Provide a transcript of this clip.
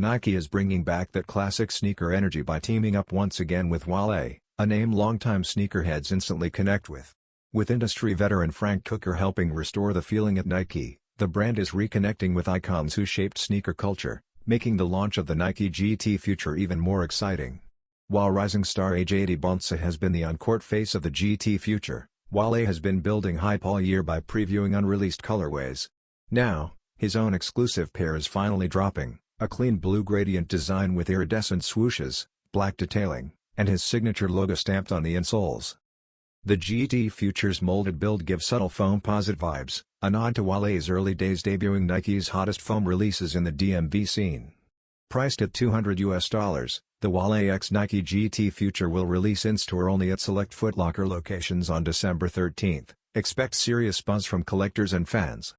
Nike is bringing back that classic sneaker energy by teaming up once again with Wale, a name longtime sneakerheads instantly connect with. With industry veteran Frank Cooker helping restore the feeling at Nike, the brand is reconnecting with icons who shaped sneaker culture, making the launch of the Nike GT Future even more exciting. While rising star AJ Dybantsa has been the on-court face of the GT Future, Wale has been building hype all year by previewing unreleased colorways. Now, his own exclusive pair is finally dropping, a clean blue gradient design with iridescent swooshes, black detailing, and his signature logo stamped on the insoles. The GT Future's molded build gives subtle foam-positive vibes, a nod to Wale's early days debuting Nike's hottest foam releases in the DMV scene. Priced at $200, the Wale X Nike GT Future will release in-store only at select Foot Locker locations on December 13. Expect serious buzz from collectors and fans.